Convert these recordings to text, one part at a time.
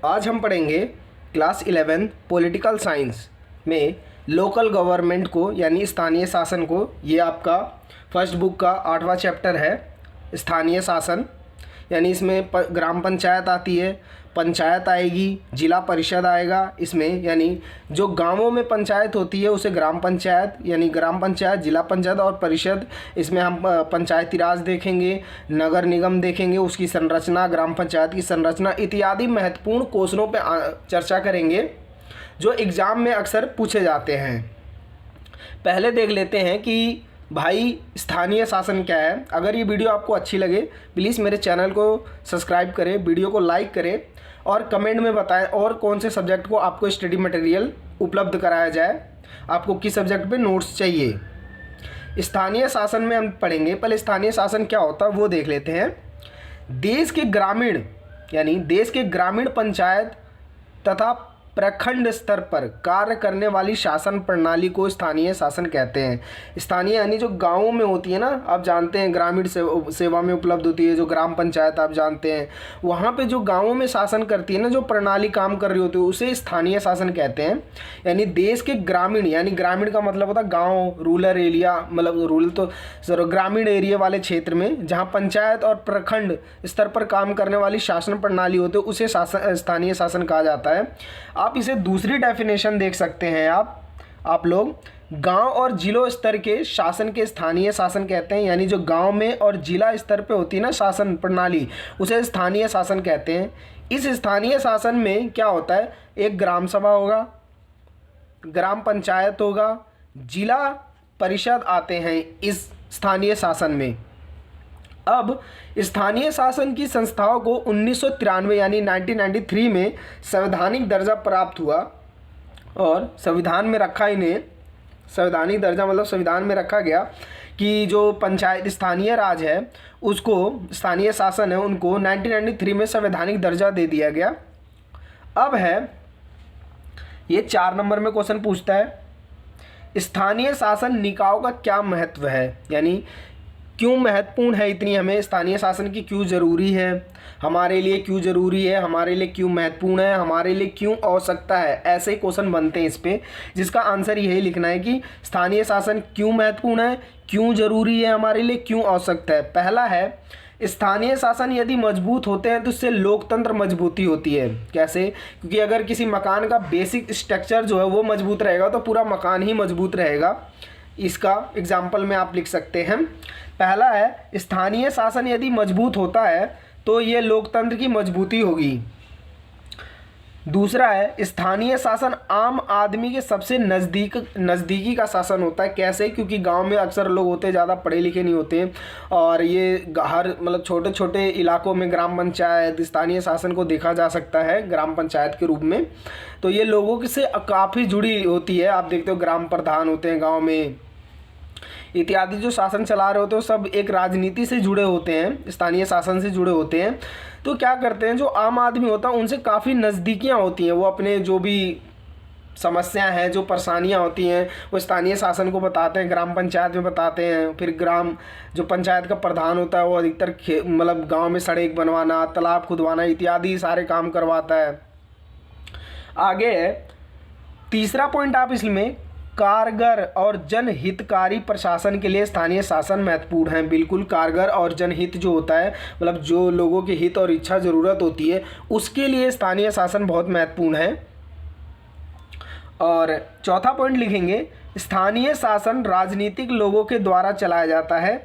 आज हम पढ़ेंगे क्लास 11 पॉलिटिकल साइंस में लोकल गवर्नमेंट को यानी स्थानीय शासन को। ये आपका फर्स्ट बुक का 8वां चैप्टर है, स्थानीय शासन। यानी इसमें ग्राम पंचायत आती है, पंचायत आएगी, जिला परिषद आएगा इसमें। यानी जो गांवों में पंचायत होती है उसे ग्राम पंचायत, यानी ग्राम पंचायत, जिला पंचायत और परिषद। इसमें हम पंचायती राज देखेंगे, नगर निगम देखेंगे, उसकी संरचना, ग्राम पंचायत की संरचना इत्यादि महत्वपूर्ण क्वेश्चनों पर चर्चा करेंगे जो एग्ज़ाम में अक्सर पूछे जाते हैं। पहले देख लेते हैं कि भाई स्थानीय शासन क्या है। अगर ये वीडियो आपको अच्छी लगे प्लीज़ मेरे चैनल को सब्सक्राइब करें, वीडियो को लाइक करें और कमेंट में बताएं और कौन से सब्जेक्ट को आपको स्टडी मटेरियल उपलब्ध कराया जाए, आपको किस सब्जेक्ट पे नोट्स चाहिए। स्थानीय शासन में हम पढ़ेंगे। पहले स्थानीय शासन क्या होता है वो देख लेते हैं। देश के ग्रामीण यानी देश के ग्रामीण पंचायत तथा प्रखंड स्तर पर कार्य करने वाली शासन प्रणाली को स्थानीय शासन कहते हैं। स्थानीय यानी जो गांवों में होती है ना, आप जानते हैं ग्रामीण सेवा में उपलब्ध होती है जो ग्राम पंचायत, आप जानते हैं वहाँ पे जो गांवों में शासन करती है ना, जो प्रणाली काम कर रही होती है उसे स्थानीय शासन कहते हैं। यानी देश के ग्रामीण, यानी ग्रामीण का मतलब होता है गाँव, रूरल एरिया, मतलब रूरल तो ग्रामीण एरिया वाले क्षेत्र में जहाँ पंचायत और प्रखंड स्तर पर काम करने वाली शासन प्रणाली होती है उसे स्थानीय शासन कहा जाता है। आप इसे दूसरी डेफिनेशन देख सकते हैं। आप लोग गांव और जिलों स्तर के शासन के स्थानीय शासन कहते हैं। यानी जो गांव में और जिला स्तर पे होती है ना शासन प्रणाली, उसे स्थानीय शासन कहते हैं। इस स्थानीय शासन में क्या होता है, एक ग्राम सभा होगा, ग्राम पंचायत होगा, जिला परिषद आते हैं इस स्थानीय शासन में। अब स्थानीय शासन की संस्थाओं को 1993 यानी 1993 में संवैधानिक दर्जा प्राप्त हुआ और संविधान में रखा इन्हें। संवैधानिक दर्जा मतलब संविधान में रखा गया कि जो पंचायत स्थानीय राज है उसको, स्थानीय शासन है उनको 1993 में संवैधानिक दर्जा दे दिया गया। अब है ये 4 नंबर में क्वेश्चन पूछता है स्थानीय शासन निकायों का क्या महत्व है, यानी क्यों महत्वपूर्ण है, इतनी हमें स्थानीय शासन की क्यों ज़रूरी है, हमारे लिए क्यों ज़रूरी है, हमारे लिए क्यों महत्वपूर्ण है, हमारे लिए क्यों आवश्यकता है। ऐसे ही क्वेश्चन बनते हैं इस पे, जिसका आंसर यही लिखना है कि स्थानीय शासन क्यों महत्वपूर्ण है, क्यों ज़रूरी है हमारे लिए, क्यों आवश्यकता है। पहला है स्थानीय शासन यदि मजबूत होते हैं तो इससे लोकतंत्र मजबूती होती है। कैसे? क्योंकि अगर किसी मकान का बेसिक स्ट्रक्चर जो है वो मजबूत रहेगा तो पूरा मकान ही मजबूत रहेगा। इसका एग्जाम्पल में आप लिख सकते हैं। पहला है स्थानीय शासन यदि मजबूत होता है तो ये लोकतंत्र की मजबूती होगी। दूसरा है स्थानीय शासन आम आदमी के सबसे नज़दीकी का शासन होता है। कैसे? क्योंकि गांव में अक्सर लोग होते हैं ज़्यादा पढ़े लिखे नहीं होते और ये हर मतलब छोटे छोटे इलाकों में ग्राम पंचायत स्थानीय शासन को देखा जा सकता है ग्राम पंचायत के रूप में। तो ये लोगों से काफ़ी जुड़ी होती है। आप देखते हो ग्राम प्रधान होते हैं गाँव में इत्यादि, जो शासन चला रहे होते हैं सब एक राजनीति से जुड़े होते हैं, स्थानीय शासन से जुड़े होते हैं। तो क्या करते हैं, जो आम आदमी होता है उनसे काफ़ी नज़दीकियाँ होती हैं। वो अपने जो भी समस्याएं हैं, जो परेशानियां होती हैं वो स्थानीय शासन को बताते हैं, ग्राम पंचायत में बताते हैं। फिर ग्राम जो पंचायत का प्रधान होता है वो अधिकतर मतलब गाँव में सड़क बनवाना, तालाब खुदवाना इत्यादि सारे काम करवाता है। आगे है तीसरा पॉइंट, आप इसमें कारगर और जनहितकारी प्रशासन के लिए स्थानीय शासन महत्वपूर्ण है। बिल्कुल, कारगर और जनहित जो होता है मतलब जो लोगों के हित और इच्छा ज़रूरत होती है उसके लिए स्थानीय शासन बहुत महत्वपूर्ण है। और चौथा पॉइंट लिखेंगे स्थानीय शासन राजनीतिक लोगों के द्वारा चलाया जाता है।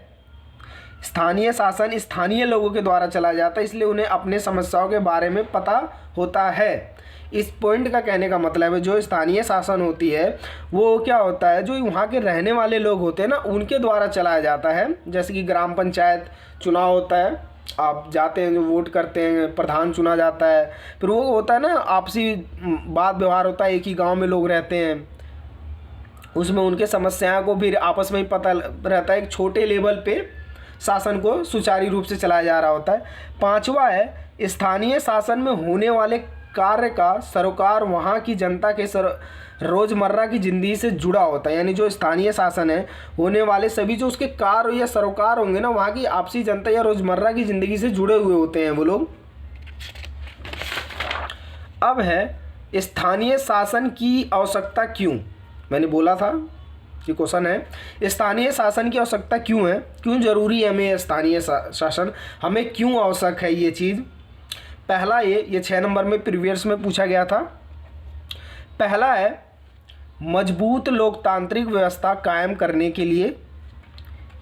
स्थानीय शासन स्थानीय लोगों के द्वारा चलाया जाता है, इसलिए उन्हें अपने समस्याओं के बारे में पता होता है। इस पॉइंट का कहने का मतलब है जो स्थानीय शासन होती है वो क्या होता है, जो वहाँ के रहने वाले लोग होते हैं ना उनके द्वारा चलाया जाता है। जैसे कि ग्राम पंचायत चुनाव होता है, आप जाते हैं, जो वोट करते हैं, प्रधान चुना जाता है, फिर वो होता है ना आपसी बात व्यवहार होता है, एक ही गाँव में लोग रहते हैं, उसमें उनके समस्याओं को फिर आपस में ही पता रहता है। एक छोटे लेवल पे शासन को सुचारू रूप से चलाया जा रहा होता है। पांचवा है स्थानीय शासन में होने वाले कार्य का सरोकार वहाँ की जनता के रोज़मर्रा की ज़िंदगी से जुड़ा होता है। यानी जो स्थानीय शासन है होने वाले सभी जो उसके कार्य या सरोकार होंगे ना वहाँ की आपसी जनता या रोज़मर्रा की ज़िंदगी से जुड़े हुए होते हैं वो लोग। अब है स्थानीय शासन की आवश्यकता क्यों। मैंने बोला था कि क्वेश्चन है स्थानीय शासन की आवश्यकता क्यों है, क्यों जरूरी है हमें स्थानीय शासन, हमें क्यों आवश्यक है ये चीज़। पहला ये 6 नंबर में प्रीवियस में पूछा गया था। पहला है मजबूत लोकतांत्रिक व्यवस्था कायम करने के लिए,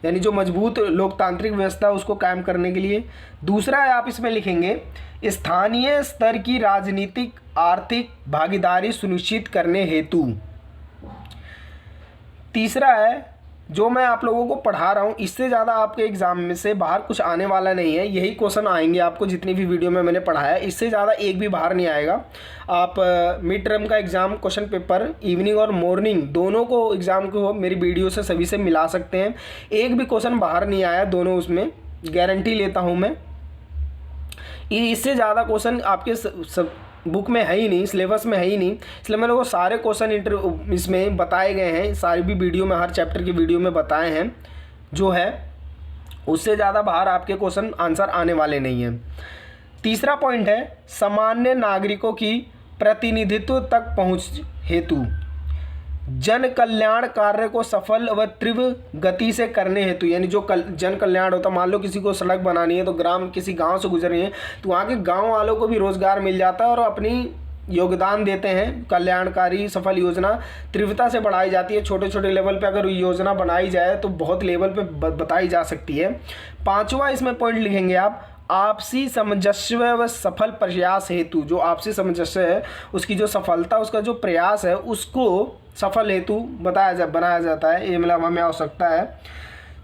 यानी जो मजबूत लोकतांत्रिक व्यवस्था उसको कायम करने के लिए। दूसरा है आप इसमें लिखेंगे स्थानीय स्तर की राजनीतिक आर्थिक भागीदारी सुनिश्चित करने हेतु। तीसरा है जो मैं आप लोगों को पढ़ा रहा हूँ इससे ज़्यादा आपके एग्ज़ाम में से बाहर कुछ आने वाला नहीं है, यही क्वेश्चन आएंगे आपको जितनी भी वीडियो में मैंने पढ़ाया, इससे ज़्यादा एक भी बाहर नहीं आएगा। आप मिड टर्म का एग्ज़ाम क्वेश्चन पेपर इवनिंग और मॉर्निंग दोनों को एग्ज़ाम को मेरी वीडियो से सभी से मिला सकते हैं, एक भी क्वेश्चन बाहर नहीं आया दोनों, उसमें गारंटी लेता हूँ मैं। इससे ज़्यादा क्वेश्चन आपके सब बुक में है ही नहीं, सिलेबस में है ही नहीं, इसलिए मैंने वो सारे क्वेश्चन इसमें बताए गए हैं, सारी भी वीडियो में हर चैप्टर की वीडियो में बताए हैं जो है, उससे ज़्यादा बाहर आपके क्वेश्चन आंसर आने वाले नहीं हैं। तीसरा पॉइंट है सामान्य नागरिकों की प्रतिनिधित्व तक पहुँच हेतु, जन कल्याण कार्य को सफल व तीव्र गति से करने हेतु, यानी जो जन कल्याण होता, मान लो किसी को सड़क बनानी है तो किसी गांव से गुजर रही है तो वहाँ के गांव वालों को भी रोजगार मिल जाता है और अपनी योगदान देते हैं, कल्याणकारी सफल योजना तीव्रता से बढ़ाई जाती है। छोटे छोटे लेवल पे अगर योजना बनाई जाए तो बहुत लेवल पे बताई जा सकती है। पांचवा इसमें पॉइंट लिखेंगे आप आपसी सामंजस्य व सफल प्रयास हेतु, जो आपसी सामंजस्य है उसकी जो सफलता उसका जो प्रयास है उसको सफल हेतु बनाया जाता है, ये मतलब हमें आवश्यकता है।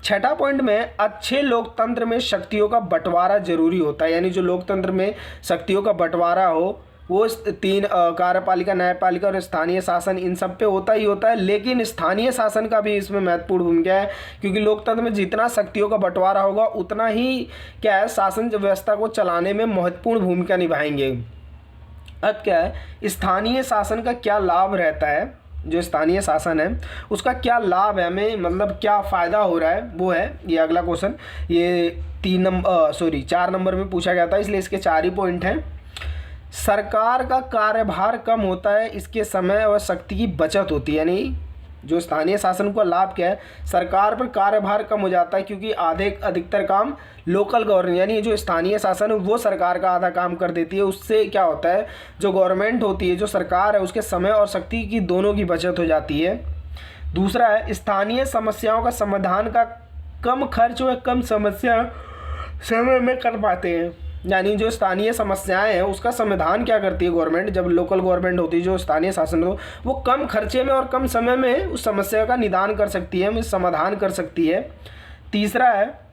छठा पॉइंट में अच्छे लोकतंत्र में शक्तियों का बंटवारा जरूरी होता है, यानी जो लोकतंत्र में शक्तियों का बंटवारा हो वो 3 कार्यपालिका न्यायपालिका और स्थानीय शासन इन सब पे होता ही होता है, लेकिन स्थानीय शासन का भी इसमें महत्वपूर्ण भूमिका है क्योंकि लोकतंत्र में जितना शक्तियों का बंटवारा होगा उतना ही क्या है शासन व्यवस्था को चलाने में महत्वपूर्ण भूमिका निभाएंगे। अब क्या है स्थानीय शासन का क्या लाभ रहता है, जो स्थानीय शासन है उसका क्या लाभ है हमें, मतलब क्या फ़ायदा हो रहा है, वो है ये अगला क्वेश्चन। ये 4 नंबर में पूछा गया था इसलिए इसके 4 ही पॉइंट हैं। सरकार का कार्यभार कम होता है, इसके समय और शक्ति की बचत होती है, यानी जो स्थानीय शासन का लाभ क्या है सरकार पर कार्यभार कम हो जाता है क्योंकि अधिकतर काम लोकल गवर्नमेंट यानी जो स्थानीय शासन है वो सरकार का आधा काम कर देती है। उससे क्या होता है जो गवर्नमेंट होती है जो सरकार है उसके समय और शक्ति की दोनों की बचत हो जाती है। दूसरा है स्थानीय समस्याओं का समाधान का कम खर्च व कम समस्या समय में कर पाते हैं, यानी जो स्थानीय समस्याएं हैं उसका समाधान क्या करती है गवर्नमेंट, जब लोकल गवर्नमेंट होती है जो स्थानीय शासन हो वो कम खर्चे में और कम समय में उस समस्या का निदान कर सकती है, समाधान कर सकती है। तीसरा है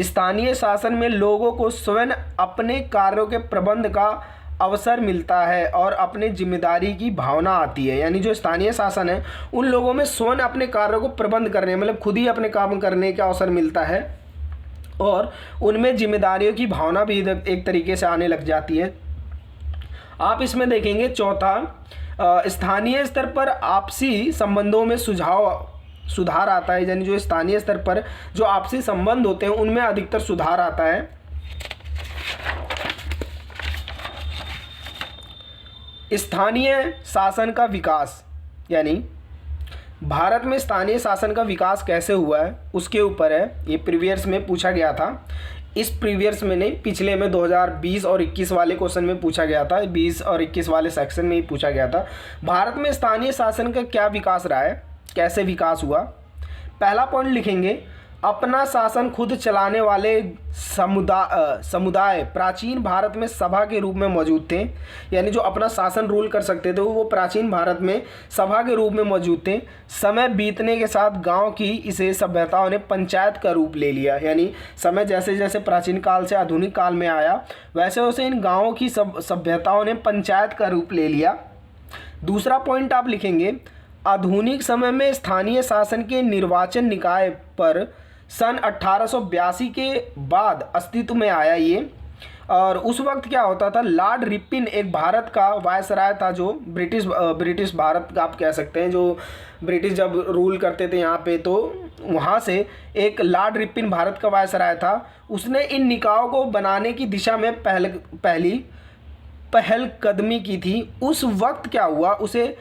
स्थानीय शासन में लोगों को स्वयं अपने कार्यों के प्रबंध का अवसर मिलता है और अपने जिम्मेदारी की भावना आती है, यानी जो स्थानीय शासन है उन लोगों में स्वयं अपने कार्यों को प्रबंध करने मतलब खुद ही अपने काम करने का अवसर मिलता है और उनमें जिम्मेदारियों की भावना भी एक तरीके से आने लग जाती है। आप इसमें देखेंगे चौथा स्थानीय स्तर पर आपसी संबंधों में सुधार आता है, यानी जो स्थानीय स्तर पर जो आपसी संबंध होते हैं उनमें अधिकतर सुधार आता है। स्थानीय शासन का विकास, यानी भारत में स्थानीय शासन का विकास कैसे हुआ है उसके ऊपर है, ये प्रीवियस में पूछा गया था। इस प्रीवियस में नहीं पिछले में 2020 और 21 वाले क्वेश्चन में पूछा गया था, 20 और 21 वाले सेक्शन में ही पूछा गया था भारत में स्थानीय शासन का क्या विकास रहा है, कैसे विकास हुआ। पहला पॉइंट लिखेंगे अपना शासन खुद चलाने वाले समुदाय प्राचीन भारत में सभा के रूप में मौजूद थे, यानी जो अपना शासन रूल कर सकते थे वो प्राचीन भारत में सभा के रूप में मौजूद थे। समय बीतने के साथ गांव की इसे सभ्यताओं ने पंचायत का रूप ले लिया, यानी समय जैसे जैसे प्राचीन काल से आधुनिक काल में आया वैसे वैसे इन गाँवों की सभ्यताओं ने पंचायत का रूप ले लिया। दूसरा पॉइंट आप लिखेंगे आधुनिक समय में स्थानीय शासन के निर्वाचन निकाय पर सन 1882 के बाद अस्तित्व में आया ये, और उस वक्त क्या होता था लॉर्ड रिपिन एक भारत का वायसराय था जो ब्रिटिश भारत का आप कह सकते हैं, जो ब्रिटिश जब रूल करते थे यहाँ पे तो वहाँ से एक लॉर्ड रिपिन भारत का वायसराय था। उसने इन निकायों को बनाने की दिशा में पहलकदमी की थी, उस वक्त क्या हुआ, उसे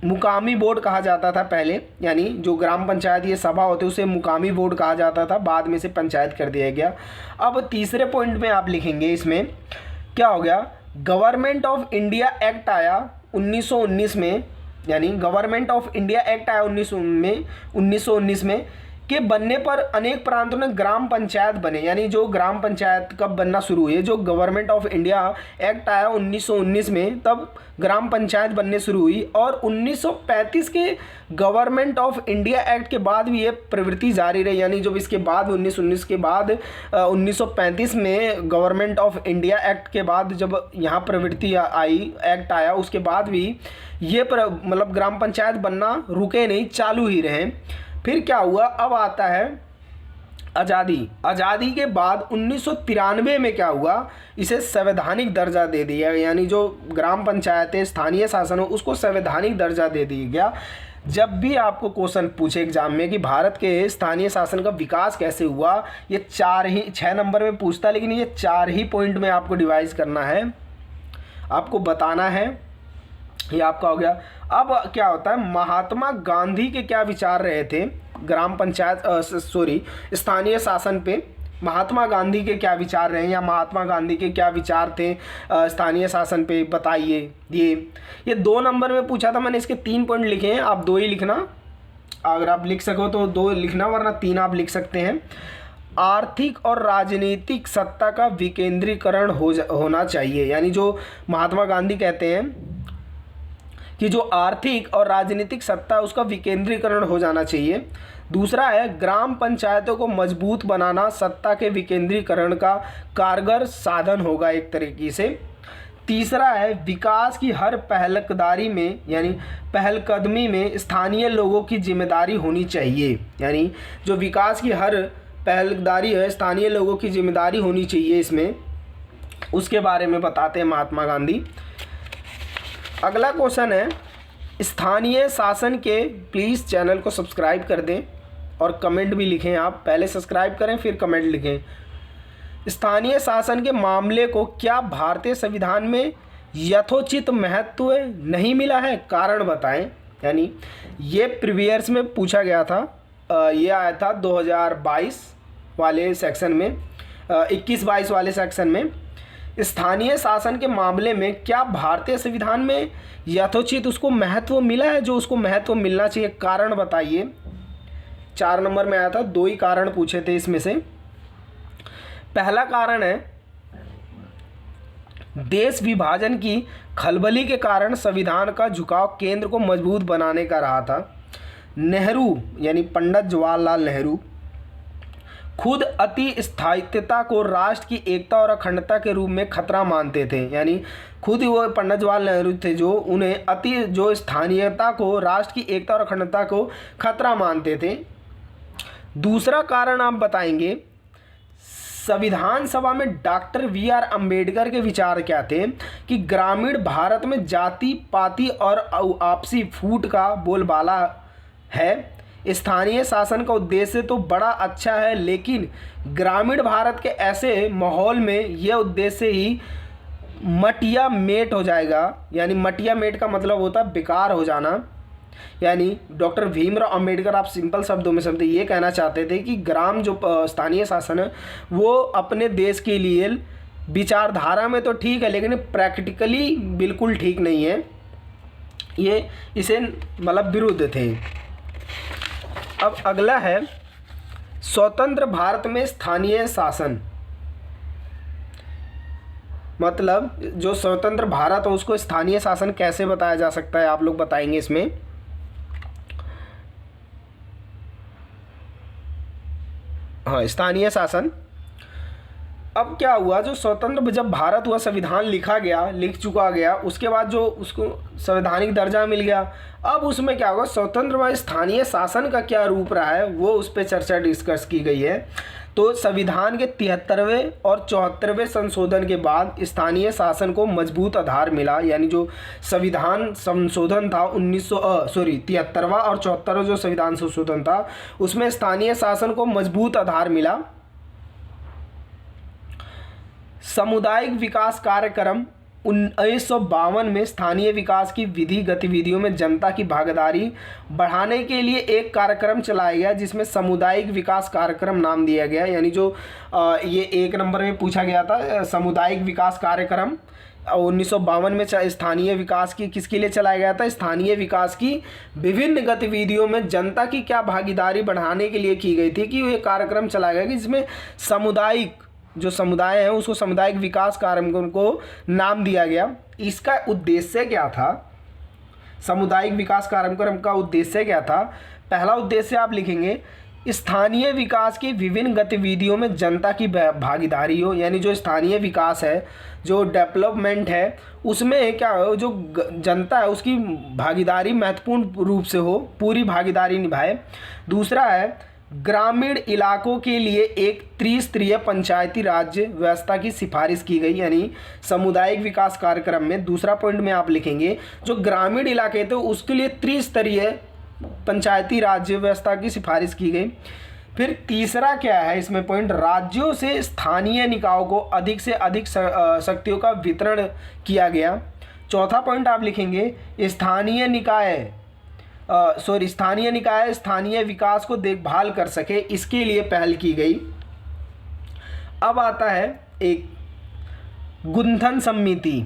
मुकामी बोर्ड कहा जाता था पहले, यानी जो ग्राम पंचायत ये सभा होते उसे मुकामी बोर्ड कहा जाता था, बाद में से पंचायत कर दिया गया। अब तीसरे पॉइंट में आप लिखेंगे, इसमें क्या हो गया, गवर्नमेंट ऑफ इंडिया एक्ट आया 1919 में, यानी गवर्नमेंट ऑफ इंडिया एक्ट आया 1919 में के बनने पर अनेक प्रांतों में ग्राम पंचायत बने, यानी जो ग्राम पंचायत कब बनना शुरू हुई, जो गवर्नमेंट ऑफ इंडिया एक्ट आया 1919 में, तब ग्राम पंचायत बनने शुरू हुई। और 1935 के गवर्नमेंट ऑफ इंडिया एक्ट के बाद भी ये प्रवृत्ति जारी रही, यानी जब इसके बाद 1919 के बाद 1935 में गवर्नमेंट ऑफ इंडिया एक्ट के बाद जब यहाँ प्रवृत्ति आई, एक्ट आया, उसके बाद भी ये मतलब ग्राम पंचायत बनना रुके नहीं, चालू ही रहे। फिर क्या हुआ, अब आता है आज़ादी के बाद 1993 में क्या हुआ, इसे संवैधानिक दर्जा दे दिया, यानी जो ग्राम पंचायतें स्थानीय शासन हो उसको संवैधानिक दर्जा दे दिया गया। जब भी आपको क्वेश्चन पूछे एग्जाम में कि भारत के स्थानीय शासन का विकास कैसे हुआ, ये 6 नंबर में पूछता, लेकिन ये 4 ही पॉइंट में आपको डिवाइड करना है, आपको बताना है, ये आपका हो गया। अब क्या होता है, महात्मा गांधी के क्या विचार रहे थे ग्राम पंचायत स्थानीय शासन पे, महात्मा गांधी के क्या विचार रहे, या महात्मा गांधी के क्या विचार थे स्थानीय शासन पे, बताइए। ये 2 नंबर में पूछा था मैंने, इसके 3 पॉइंट लिखे हैं, आप 2 ही लिखना, अगर आप लिख सको तो 2 लिखना, वरना 3 आप लिख सकते हैं। आर्थिक और राजनीतिक सत्ता का विकेंद्रीकरण होना चाहिए, यानी जो महात्मा गांधी कहते हैं कि जो आर्थिक और राजनीतिक सत्ता उसका विकेंद्रीकरण हो जाना चाहिए। दूसरा है ग्राम पंचायतों को मजबूत बनाना सत्ता के विकेंद्रीकरण का कारगर साधन होगा एक तरीके से। तीसरा है विकास की हर पहलकदमी में, यानी पहलकदमी में स्थानीय लोगों की जिम्मेदारी होनी चाहिए, यानी जो विकास की हर पहलकदमी है स्थानीय लोगों की जिम्मेदारी होनी चाहिए, इसमें उसके बारे में बताते हैं महात्मा गांधी। अगला क्वेश्चन है स्थानीय शासन के, प्लीज़ चैनल को सब्सक्राइब कर दें और कमेंट भी लिखें, आप पहले सब्सक्राइब करें फिर कमेंट लिखें। स्थानीय शासन के मामले को क्या भारतीय संविधान में यथोचित महत्व नहीं मिला है, कारण बताएं। यानी ये प्रीवियस में पूछा गया था, ये आया था 2022 वाले सेक्शन में, 21-22 वाले सेक्शन में। स्थानीय शासन के मामले में क्या भारतीय संविधान में यथोचित उसको महत्व मिला है, जो उसको महत्व मिलना चाहिए, कारण बताइए। 4 नंबर में आया था, 2 ही कारण पूछे थे इसमें से। पहला कारण है देश विभाजन की खलबली के कारण संविधान का झुकाव केंद्र को मजबूत बनाने का रहा था। नेहरू यानी पंडित जवाहरलाल नेहरू खुद अति स्थायित्वता को राष्ट्र की एकता और अखंडता के रूप में खतरा मानते थे, यानी खुद वो पंडित जवाहरलाल नेहरू थे जो उन्हें जो स्थानीयता को, राष्ट्र की एकता और अखंडता को खतरा मानते थे। दूसरा कारण आप बताएंगे, संविधान सभा में डॉक्टर VR अम्बेडकर के विचार क्या थे कि ग्रामीण भारत में जाति पाति और आपसी फूट का बोलबाला है। स्थानीय शासन का उद्देश्य तो बड़ा अच्छा है, लेकिन ग्रामीण भारत के ऐसे माहौल में यह उद्देश्य ही मटिया मेट हो जाएगा, यानी मटिया मेट का मतलब होता है बेकार हो जाना। यानी डॉक्टर भीमराव अंबेडकर, आप सिंपल शब्दों में समझते ये कहना चाहते थे कि ग्राम जो स्थानीय शासन है वो अपने देश के लिए विचारधारा में तो ठीक है, लेकिन प्रैक्टिकली बिल्कुल ठीक नहीं है, ये इसे मतलब विरुद्ध थे। अब अगला है स्वतंत्र भारत में स्थानीय शासन, मतलब जो स्वतंत्र भारत है उसको स्थानीय शासन कैसे बताया जा सकता है, आप लोग बताएंगे इसमें। हाँ, स्थानीय शासन। अब क्या हुआ, जो स्वतंत्र जब भारत हुआ, संविधान लिख चुका गया, उसके बाद जो उसको संवैधानिक दर्जा मिल गया, अब उसमें क्या होगा, स्वतंत्र व स्थानीय शासन का क्या रूप रहा है वो उस पर चर्चा डिस्कस की गई है। तो संविधान के 73वें और 74वें संशोधन के बाद स्थानीय शासन को मजबूत आधार मिला, यानी जो संविधान संशोधन था 73वां और 74वां जो संविधान संशोधन था उसमें स्थानीय शासन को मजबूत आधार मिला। सामुदायिक विकास कार्यक्रम 1952 में स्थानीय विकास की विधि गतिविधियों में जनता की भागीदारी बढ़ाने के लिए एक कार्यक्रम चलाया गया जिसमें सामुदायिक विकास कार्यक्रम नाम दिया गया। यानी जो ये 1 नंबर में पूछा गया था, सामुदायिक विकास कार्यक्रम 1952 में स्थानीय विकास की किसके लिए चलाया गया था? स्थानीय विकास की विभिन्न गतिविधियों में जनता की क्या भागीदारी बढ़ाने के लिए की गई थी कि ये कार्यक्रम चलाया गया कि जिसमें सामुदायिक जो समुदाय है उसको सामुदायिक विकास कार्यक्रम को नाम दिया गया। इसका उद्देश्य क्या था? सामुदायिक विकास कार्यक्रम का उद्देश्य क्या था? पहला उद्देश्य आप लिखेंगे स्थानीय विकास की विभिन्न गतिविधियों में जनता की भागीदारी हो। यानी जो स्थानीय विकास है, जो डेवलपमेंट है, उसमें क्या हो, जो जनता है उसकी भागीदारी महत्वपूर्ण रूप से हो, पूरी भागीदारी निभाए। दूसरा है ग्रामीण इलाकों के लिए एक त्रिस्तरीय पंचायती राज व्यवस्था की सिफारिश की गई। यानी सामुदायिक विकास कार्यक्रम में दूसरा पॉइंट में आप लिखेंगे जो ग्रामीण इलाके थे उसके लिए त्रिस्तरीय पंचायती राज्य व्यवस्था की सिफारिश की गई। फिर तीसरा क्या है इसमें पॉइंट, राज्यों से स्थानीय निकायों को अधिक से अधिक शक्तियों का वितरण किया गया। चौथा पॉइंट आप लिखेंगे स्थानीय निकाय स्थानीय विकास को देखभाल कर सके, इसके लिए पहल की गई। अब आता है एक गुंथन समिति,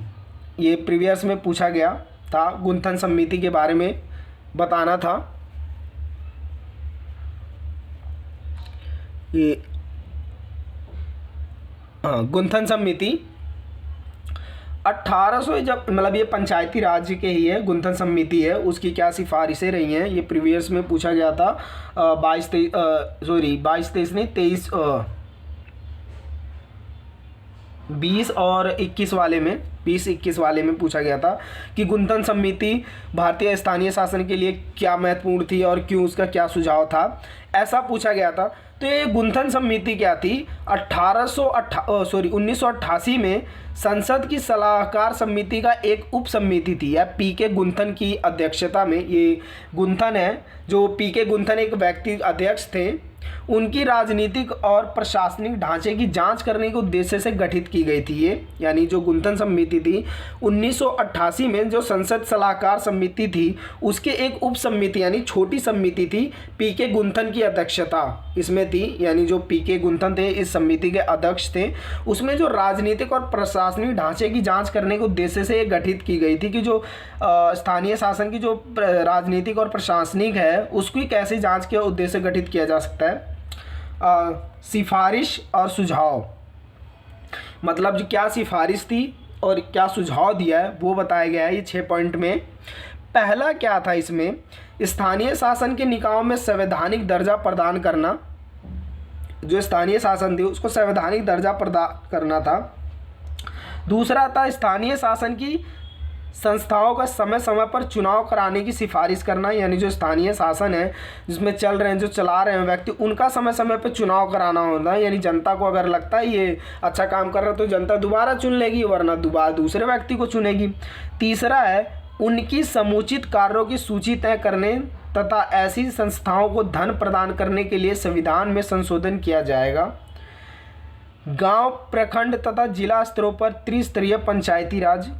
ये प्रीवियस में पूछा गया था, गुंथन समिति के बारे में बताना था। ये गुंथन समिति 1800 जब मतलब ये पंचायती राज्य के ही है, गुंथन समिति है, उसकी क्या सिफारिशें रही हैं ये प्रीवियस में पूछा गया था। 20 और 21 वाले में 20-21 वाले में पूछा गया था कि गुंथन समिति भारतीय स्थानीय शासन के लिए क्या महत्वपूर्ण थी और क्यों, उसका क्या सुझाव था, ऐसा पूछा गया था। तो ये गुंथन समिति क्या थी? 1988 में संसद की सलाहकार समिति का एक उप समिति थी, या पीके गुंथन की अध्यक्षता में। ये गुंथन है, जो पीके गुंथन एक व्यक्ति अध्यक्ष थे, उनकी राजनीतिक और प्रशासनिक ढांचे की जांच करने के उद्देश्य से गठित की गई थी ये। यानी जो गुंथन समिति थी 1988 में, जो संसद सलाहकार समिति थी उसके एक उप समिति यानी छोटी समिति थी, पीके गुंथन की अध्यक्षता इसमें थी। यानी जो पीके गुंथन थे इस समिति के अध्यक्ष थे, उसमें जो राजनीतिक और प्रशासनिक ढांचे की जाँच करने के उद्देश्य से ये गठित की गई थी कि जो स्थानीय शासन की जो राजनीतिक और प्रशासनिक है उसकी कैसे जाँच के उद्देश्य से गठित किया जा सकता है। सिफारिश और सुझाव, मतलब जो क्या सिफारिश थी और क्या सुझाव दिया है वो बताया गया है ये 6 पॉइंट में। पहला क्या था इसमें, स्थानीय शासन के निकायों में संवैधानिक दर्जा प्रदान करना, जो स्थानीय शासन थी उसको संवैधानिक दर्जा प्रदान करना था। दूसरा था स्थानीय शासन की संस्थाओं का समय समय पर चुनाव कराने की सिफारिश करना। यानी जो स्थानीय शासन है जिसमें चल रहे हैं, जो चला रहे हैं व्यक्ति, उनका समय समय पर चुनाव कराना होता है। यानी जनता को अगर लगता है ये अच्छा काम कर रहा है तो जनता दोबारा चुन लेगी, वरना दोबारा दूसरे व्यक्ति को चुनेगी। तीसरा है उनकी समुचित कार्यों की सूची तय करने तथा ऐसी संस्थाओं को धन प्रदान करने के लिए संविधान में संशोधन किया जाएगा। गाँव, प्रखंड तथा जिला स्तरों पर त्रिस्तरीय पंचायती राज,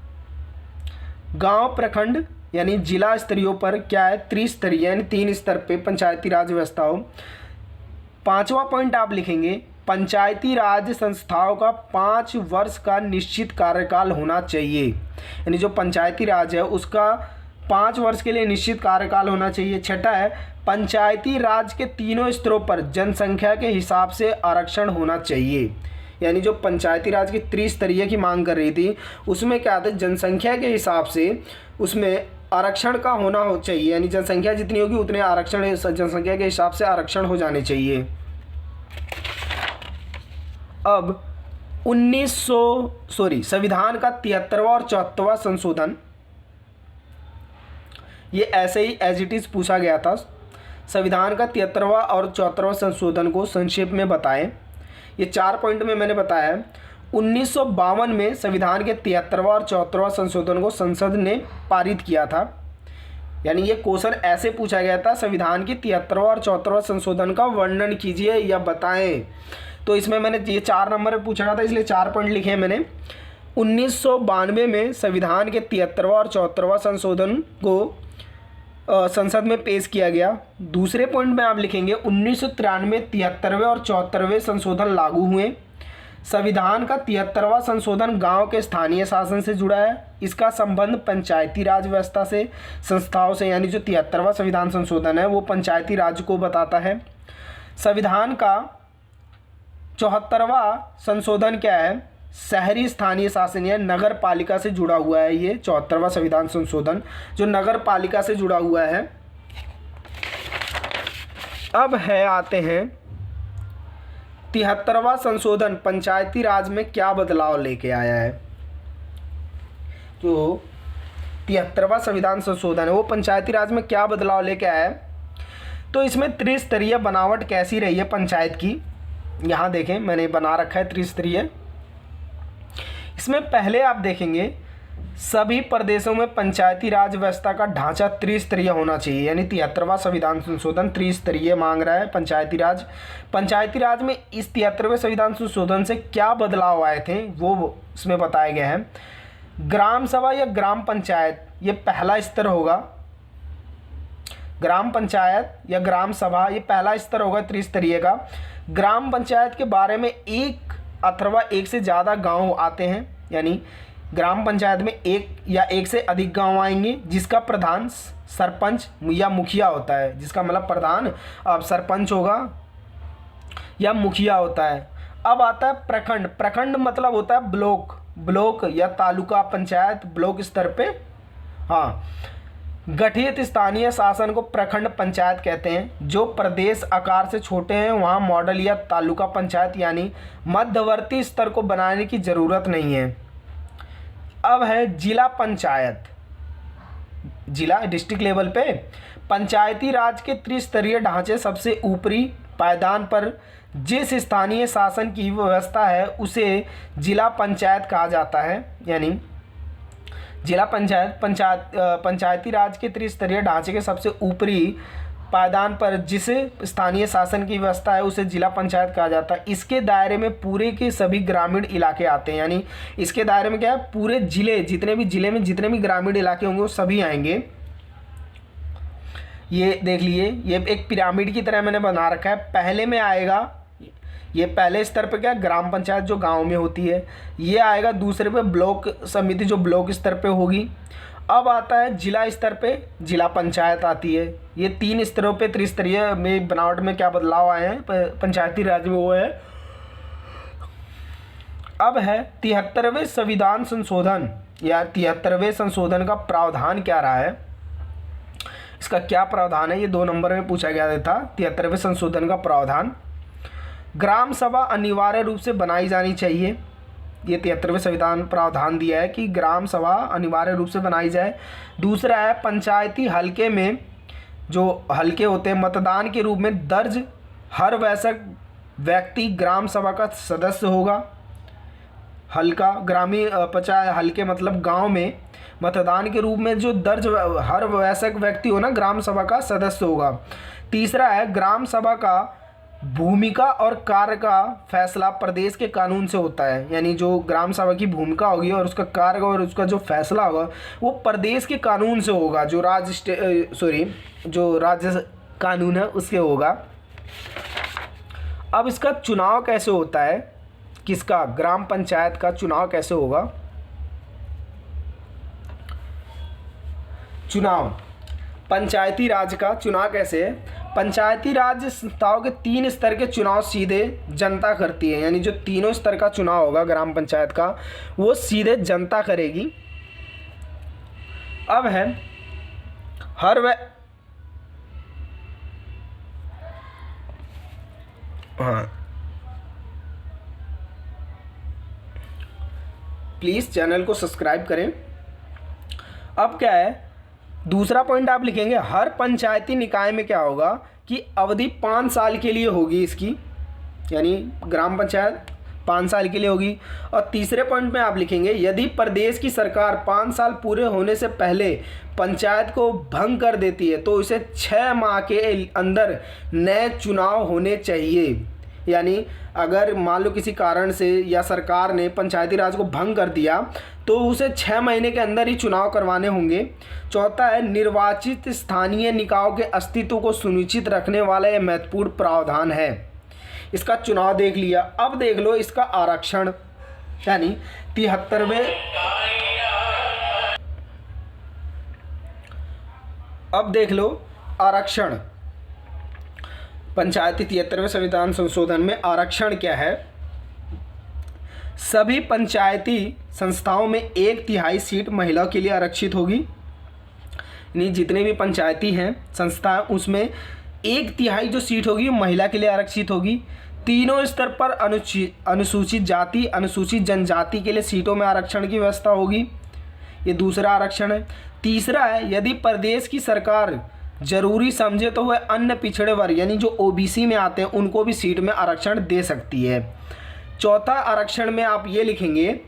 गांव, प्रखंड यानी जिला स्तरीयों पर क्या है, त्रिस्तरीय यानी 3 स्तर पे पंचायती राज व्यवस्था हो। 5वां पॉइंट आप लिखेंगे पंचायती राज संस्थाओं का 5 वर्ष का निश्चित कार्यकाल होना चाहिए। यानी जो पंचायती राज है उसका 5 वर्ष के लिए निश्चित कार्यकाल होना चाहिए। छठा है पंचायती राज के तीनों स्तरों पर जनसंख्या के हिसाब से आरक्षण होना चाहिए। यानी जो पंचायती राज की त्रिस्तरीय की मांग कर रही थी उसमें क्या था, जनसंख्या के हिसाब से उसमें आरक्षण का होना हो चाहिए। यानी जनसंख्या जितनी होगी उतने आरक्षण, जनसंख्या के हिसाब से आरक्षण हो जाने चाहिए। अब संविधान का 73वां और 74वां संशोधन, ये ऐसे ही एज इट इज़ पूछा गया था। संविधान का 73वां और 74वां संशोधन को संक्षेप में बताएं। ये 4 पॉइंट में मैंने बताया है। 1952 में संविधान के 73वां और 74वां संशोधन को संसद ने पारित किया था। यानी ये क्वेश्चन ऐसे पूछा गया था, संविधान की 73वां और 74वां संशोधन का वर्णन कीजिए या बताएं। तो इसमें मैंने ये 4 नंबर पर पूछा गया था, इसलिए 4 पॉइंट लिखे हैं मैंने। 1992 में संविधान के 73वां और 74वां संशोधन को संसद में पेश किया गया। दूसरे पॉइंट में आप लिखेंगे 1993 73वें और 74वें संशोधन लागू हुए। संविधान का 73वां संशोधन गांव के स्थानीय शासन से जुड़ा है। इसका संबंध पंचायती राज व्यवस्था से, संस्थाओं से, यानी जो 73वां संविधान संशोधन है वो पंचायती राज को बताता है। संविधान का 74वां संशोधन क्या है? शहरी स्थानीय शासन या नगर पालिका से जुड़ा हुआ है। ये 74वां संविधान संशोधन जो नगर पालिका से जुड़ा हुआ है। अब आते हैं 73वां संशोधन पंचायती राज में क्या बदलाव लेके आया है। जो 73वां संविधान संशोधन है वो पंचायती राज में क्या बदलाव लेके आया है। तो इसमें त्रिस्तरीय बनावट कैसी रही है पंचायत की, यहाँ देखें मैंने बना रखा है त्रिस्तरीय। इसमें पहले आप देखेंगे सभी प्रदेशों में पंचायती राज व्यवस्था का ढांचा त्रिस्तरीय होना चाहिए, यानी 73वां संविधान संशोधन त्रिस्तरीय मांग रहा है पंचायती राज। पंचायती राज में इस 73वें संविधान संशोधन से क्या बदलाव आए थे वो इसमें बताए गए हैं। ग्राम सभा या ग्राम पंचायत ये पहला स्तर होगा। ग्राम पंचायत या ग्राम सभा ये पहला स्तर होगा त्रिस्तरीय का। ग्राम पंचायत के बारे में एक अथवा एक से ज़्यादा गांव आते हैं, यानी ग्राम पंचायत में एक या एक से अधिक गांव आएंगे जिसका प्रधान सरपंच या मुखिया होता है। जिसका मतलब प्रधान अब सरपंच होगा या मुखिया होता है। अब आता है प्रखंड। प्रखंड मतलब होता है ब्लॉक या तालुका पंचायत, ब्लॉक स्तर पे गठित स्थानीय शासन को प्रखंड पंचायत कहते हैं। जो प्रदेश आकार से छोटे हैं वहाँ मॉडल या तालुका पंचायत यानी मध्यवर्ती स्तर को बनाने की ज़रूरत नहीं है। अब है जिला पंचायत। जिला डिस्ट्रिक्ट लेवल पे पंचायती राज के त्रिस्तरीय ढांचे सबसे ऊपरी पायदान पर जिस स्थानीय शासन की व्यवस्था है उसे जिला पंचायत कहा जाता है। यानी जिला पंचायती राज के त्रिस्तरीय ढांचे के सबसे ऊपरी पायदान पर जिस स्थानीय शासन की व्यवस्था है उसे जिला पंचायत कहा जाता है। इसके दायरे में पूरे के सभी ग्रामीण इलाके आते हैं, यानी इसके दायरे में क्या है, पूरे जिले, जितने भी ग्रामीण इलाके होंगे वो सभी आएंगे। ये देख लिए, ये एक पिरामिड की तरह मैंने बना रखा है। पहले में आएगा, ये पहले स्तर पे क्या, ग्राम पंचायत जो गांव में होती है। ये आएगा दूसरे पे ब्लॉक समिति जो ब्लॉक स्तर पे होगी। अब आता है जिला स्तर पे जिला पंचायत आती है। ये 3 स्तरों पे त्रिस्तरीय में बनावट में क्या बदलाव आए हैं पंचायती राज में वो है। अब है 73वें संविधान संशोधन या 73वें संशोधन का प्रावधान क्या रहा है। इसका क्या प्रावधान है, ये 2 नंबर में पूछा गया था। 73वें संशोधन का प्रावधान, ग्राम सभा अनिवार्य रूप से बनाई जानी चाहिए। ये 73वें संविधान प्रावधान दिया है कि ग्राम सभा अनिवार्य रूप से बनाई जाए। दूसरा है पंचायती हलके में जो हलके होते हैं मतदान के रूप में दर्ज हर वयस्क व्यक्ति ग्राम सभा का सदस्य होगा। हल्का ग्रामीण पंचायत हलके मतलब गांव में मतदान के रूप में जो दर्ज हर वयस्क व्यक्ति हो ना ग्राम सभा का सदस्य होगा। तीसरा है ग्राम सभा का भूमिका और कार्य का फैसला प्रदेश के कानून से होता है। यानी जो ग्राम सभा की भूमिका होगी और उसका कार्य और उसका जो फैसला होगा वो प्रदेश के कानून से होगा, जो राज्य कानून है उसके होगा। अब इसका चुनाव कैसे होता है, किसका, ग्राम पंचायत का चुनाव कैसे होगा। चुनाव पंचायती राज का चुनाव कैसे है। पंचायती राज संस्थाओं के 3 स्तर के चुनाव सीधे जनता करती है। यानी जो तीनों स्तर का चुनाव होगा ग्राम पंचायत का वो सीधे जनता करेगी। अब है प्लीज़ चैनल को सब्सक्राइब करें। अब क्या है, दूसरा पॉइंट आप लिखेंगे हर पंचायती निकाय में क्या होगा कि अवधि 5 साल के लिए होगी इसकी, यानी ग्राम पंचायत 5 साल के लिए होगी। और तीसरे पॉइंट में आप लिखेंगे यदि प्रदेश की सरकार 5 साल पूरे होने से पहले पंचायत को भंग कर देती है तो इसे 6 माह के अंदर नए चुनाव होने चाहिए। यानी अगर मान लो किसी कारण से या सरकार ने पंचायती राज को भंग कर दिया तो उसे 6 महीने के अंदर ही चुनाव करवाने होंगे। चौथा है निर्वाचित स्थानीय निकायों के अस्तित्व को सुनिश्चित रखने वाला यह महत्वपूर्ण प्रावधान है। इसका चुनाव देख लिया, अब देख लो इसका आरक्षण, यानी 73वें, अब देख लो आरक्षण, पंचायती 73वें संविधान संशोधन में आरक्षण क्या है। सभी पंचायती संस्थाओं में 1/3 सीट महिला के लिए आरक्षित होगी, यानी जितने भी पंचायती हैं संस्था उसमें 1/3 जो सीट होगी महिला के लिए आरक्षित होगी। तीनों स्तर पर अनुसूचित जाति अनुसूचित जनजाति के लिए सीटों में आरक्षण की व्यवस्था होगी। ये दूसरा आरक्षण है। तीसरा है यदि प्रदेश की सरकार जरूरी समझे तो वह अन्य पिछड़े वर्ग यानी जो ओबीसी में आते हैं उनको भी सीट में आरक्षण दे सकती है। चौथा आरक्षण में आप ये लिखेंगे,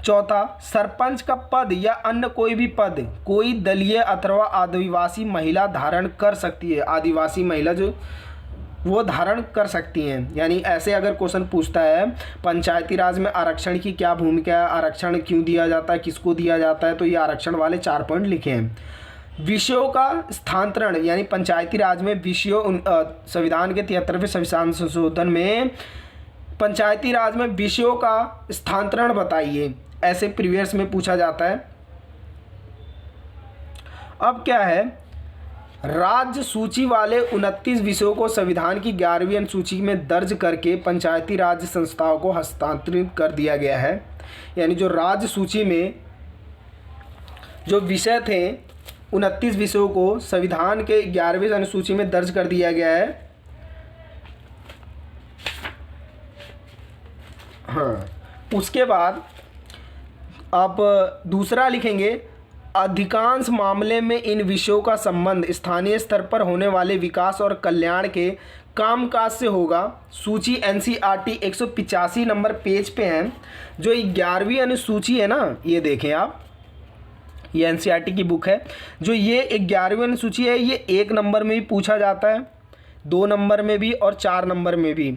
चौथा सरपंच का पद या अन्य कोई भी पद कोई दलीय अथवा आदिवासी महिला धारण कर सकती है। आदिवासी महिला जो वो धारण कर सकती हैं। यानी ऐसे अगर क्वेश्चन पूछता है पंचायती राज में आरक्षण की क्या भूमिका है, आरक्षण क्यों दिया जाता है, किसको दिया जाता है, तो ये आरक्षण वाले 4 पॉइंट लिखे हैं। विषयों का स्थानांतरण, यानी पंचायती राज में विषयों संविधान के 73वें संविधान संशोधन में पंचायती राज में विषयों का स्थानांतरण बताइए, ऐसे प्रीवियस में पूछा जाता है। अब क्या है, राज्य सूची वाले 29 विषयों को संविधान की 11वीं अनुसूची में दर्ज करके पंचायती राज संस्थाओं को हस्तांतरित कर दिया गया है। यानी जो राज्य सूची में जो विषय थे 29 विषयों को संविधान के 11वीं अनुसूची में दर्ज कर दिया गया है। हाँ, उसके बाद आप दूसरा लिखेंगे, अधिकांश मामले में इन विषयों का संबंध स्थानीय स्तर पर होने वाले विकास और कल्याण के कामकाज से होगा। सूची NCERT 185 नंबर पेज पे है। जो 11वीं अनुसूची है ना, ये देखें आप, ये NCERT की बुक है। जो ये 11वीं अनुसूची है ये 1 नंबर में भी पूछा जाता है, 2 नंबर में भी और 4 नंबर में भी।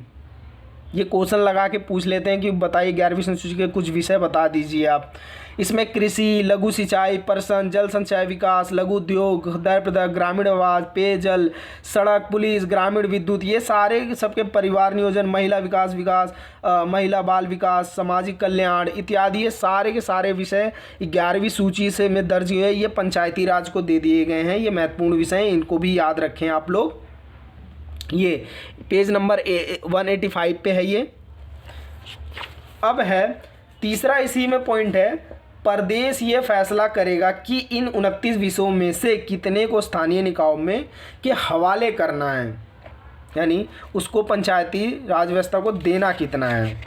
ये क्वेश्चन लगा के पूछ लेते हैं कि बताइए 11वीं अनुसूची के कुछ विषय बता दीजिए आप। इसमें कृषि, लघु सिंचाई, पर्सन, जल संचय विकास, लघु उद्योग, दर ग्रामीण आवास, पेयजल, सड़क, पुलिस, ग्रामीण विद्युत, ये सारे सबके परिवार नियोजन, महिला विकास, महिला बाल विकास, सामाजिक कल्याण इत्यादि, ये सारे के सारे विषय 11वीं सूची से में दर्ज हुए। ये पंचायती राज को दे दिए गए हैं। ये महत्वपूर्ण विषय हैं, इनको भी याद रखें आप लोग। ये पेज नंबर 185 पे है ये। अब है तीसरा, इसी में पॉइंट है, प्रदेश ये फैसला करेगा कि इन 29 विषयों में से कितने को स्थानीय निकायों में के हवाले करना है, यानी उसको पंचायती राज व्यवस्था को देना कितना है।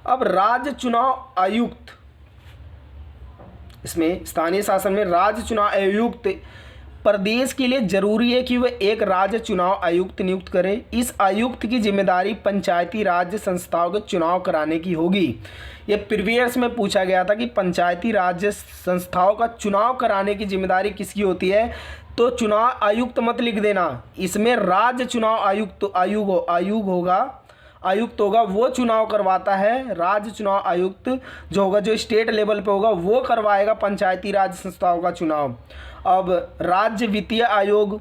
अब राज्य चुनाव आयुक्त, इसमें स्थानीय शासन में राज्य चुनाव आयुक्त प्रदेश के लिए जरूरी है कि वह एक राज्य चुनाव आयुक्त नियुक्त करे। इस आयुक्त की जिम्मेदारी पंचायती राज्य संस्थाओं के चुनाव कराने की होगी। ये प्रीवियस में पूछा गया था कि पंचायती राज्य संस्थाओं का चुनाव कराने की जिम्मेदारी किसकी होती है, तो चुनाव आयुक्त मत लिख देना, इसमें राज्य चुनाव आयुक्त होगा, वो चुनाव करवाता है। राज्य चुनाव आयुक्त जो होगा, जो स्टेट लेवल पे होगा, वो करवाएगा पंचायती राज संस्थाओं का चुनाव। अब राज्य वित्तीय आयोग,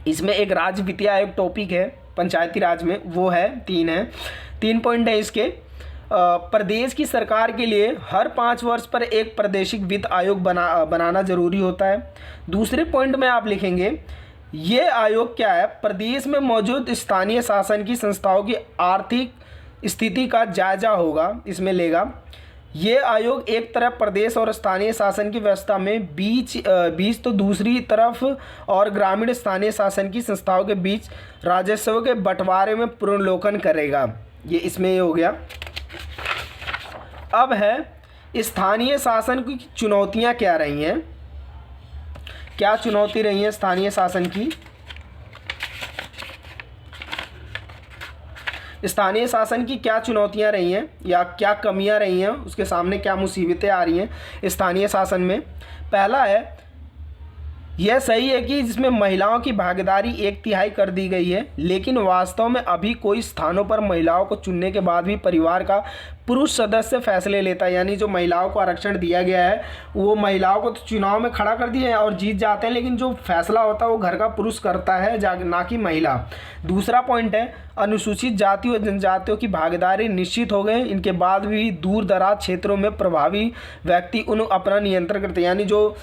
इसमें एक राज्य वित्तीय आयोग टॉपिक है पंचायती राज में, वो है 3 पॉइंट है इसके। प्रदेश की सरकार के लिए हर 5 वर्ष पर एक प्रादेशिक वित्त आयोग बनाना जरूरी होता है। दूसरे पॉइंट में आप लिखेंगे, ये आयोग क्या है, प्रदेश में मौजूद स्थानीय शासन की संस्थाओं की आर्थिक स्थिति का जायजा होगा, इसमें लेगा। ये आयोग एक तरफ प्रदेश और स्थानीय शासन की व्यवस्था में बीच तो दूसरी तरफ और ग्रामीण स्थानीय शासन की संस्थाओं के बीच राजस्व के बंटवारे में पुनर्लोकन करेगा। ये इसमें ये हो गया। अब है स्थानीय शासन की चुनौतियां क्या रही हैं, क्या चुनौती रही है स्थानीय शासन की। स्थानीय शासन की क्या चुनौतियां रही हैं या क्या कमियां रही हैं, उसके सामने क्या मुसीबतें आ रही हैं स्थानीय शासन में। पहला है यह सही है कि जिसमें महिलाओं की भागीदारी 1/3 कर दी गई है, लेकिन वास्तव में अभी कोई स्थानों पर महिलाओं को चुनने के बाद भी परिवार का पुरुष सदस्य फैसले लेता है। यानी जो महिलाओं को आरक्षण दिया गया है वो महिलाओं को तो चुनाव में खड़ा कर दिए हैं और जीत जाते हैं, लेकिन जो फैसला होता है वो घर का पुरुष करता है, ना कि महिला। दूसरा पॉइंट है, अनुसूचित जाति और जनजातियों की भागीदारी निश्चित हो गए, इनके बाद भी दूर दराज क्षेत्रों में प्रभावी व्यक्ति उन अपना नियंत्रण करते हैं। यानी जो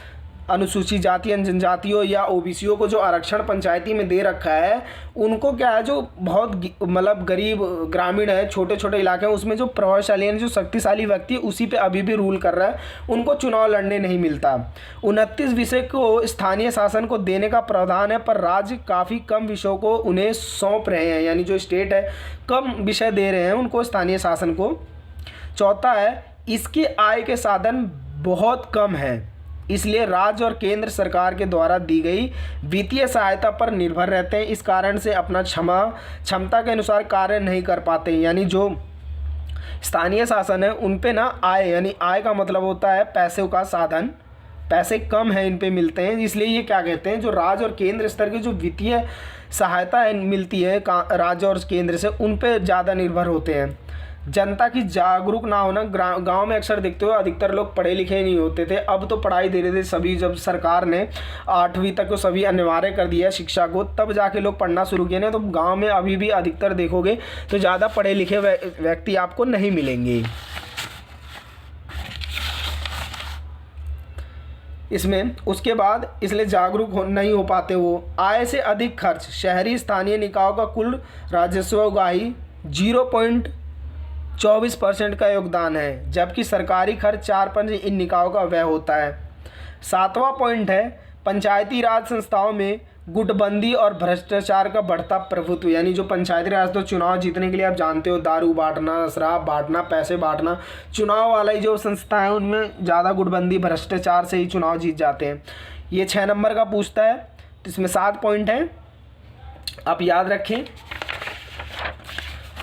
अनुसूचित जाति या जनजातियों या ओबीसीओ को जो आरक्षण पंचायती में दे रखा है, उनको क्या है, जो बहुत मतलब गरीब ग्रामीण है, छोटे छोटे इलाके हैं, उसमें जो प्रभावशाली है, जो शक्तिशाली व्यक्ति है, उसी पे अभी भी रूल कर रहा है, उनको चुनाव लड़ने नहीं मिलता। 29 विषय को स्थानीय शासन को देने का प्रावधान है, पर राज्य काफ़ी कम विषयों को उन्हें सौंप रहे हैं। यानी जो स्टेट है कम विषय दे रहे हैं उनको, स्थानीय शासन को। चौथा है, इसके आय के साधन बहुत कम हैं, इसलिए राज्य और केंद्र सरकार के द्वारा दी गई वित्तीय सहायता पर निर्भर रहते हैं। इस कारण से अपना क्षमता के अनुसार कार्य नहीं कर पाते। यानी जो स्थानीय शासन है उन पे ना आय, यानी आय का मतलब होता है पैसे का साधन, पैसे कम है इन पे मिलते हैं, इसलिए ये क्या कहते हैं, जो राज्य और केंद्र स्तर की जो वित्तीय सहायता है मिलती है राज्य और केंद्र से, उन पे ज़्यादा निर्भर होते हैं। जनता की जागरूक ना होना, गांव में अक्सर देखते हो अधिकतर लोग पढ़े लिखे नहीं होते थे, अब तो पढ़ाई धीरे धीरे सभी, जब सरकार ने 8वीं तक को सभी अनिवार्य कर दिया शिक्षा को, तब जाके लोग पढ़ना शुरू किए ना। तो गांव में अभी भी अधिकतर देखोगे तो ज़्यादा पढ़े लिखे व्यक्ति आपको नहीं मिलेंगे इसमें। उसके बाद इसलिए जागरूक नहीं हो पाते वो। आय से अधिक खर्च, शहरी स्थानीय निकायों का कुल राजस्व उगाही 0.24% का योगदान है, जबकि सरकारी खर्च 4% इन निकायों का व्यय होता है। 7वां पॉइंट है, पंचायती राज संस्थाओं में गुटबंदी और भ्रष्टाचार का बढ़ता प्रभुत्व। यानी जो पंचायती राज, तो चुनाव जीतने के लिए आप जानते हो दारू बांटना, शराब बांटना, पैसे बांटना, चुनाव वाला ही जो संस्था है उनमें ज़्यादा गुटबंदी भ्रष्टाचार से ही चुनाव जीत जाते हैं। ये 6 नंबर का पूछता है, तो इसमें 7 पॉइंट हैं, आप याद रखें।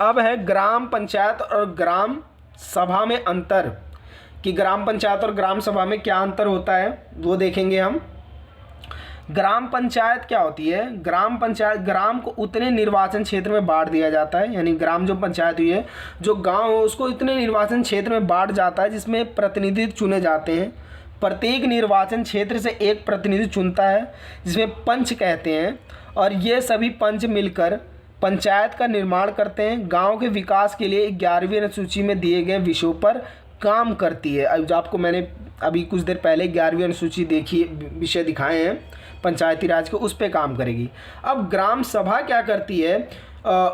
अब है ग्राम पंचायत और ग्राम सभा में अंतर, कि ग्राम पंचायत और ग्राम सभा में क्या अंतर होता है वो देखेंगे हम। ग्राम पंचायत क्या होती है, ग्राम पंचायत, ग्राम को उतने निर्वाचन क्षेत्र में बांट दिया जाता है। यानी ग्राम जो पंचायत हुई है, जो गांव है उसको इतने निर्वाचन क्षेत्र में बांट जाता है जिसमें प्रतिनिधि चुने जाते हैं। प्रत्येक निर्वाचन क्षेत्र से एक प्रतिनिधि चुनता है जिसमें पंच कहते हैं, और ये सभी पंच मिलकर पंचायत का निर्माण करते हैं। गांव के विकास के लिए 11वीं अनुसूची में दिए गए विषयों पर काम करती है। अब आपको मैंने अभी कुछ देर पहले 11वीं अनुसूची देखी, विषय दिखाए हैं पंचायती राज को, उस पे काम करेगी। अब ग्राम सभा क्या करती है,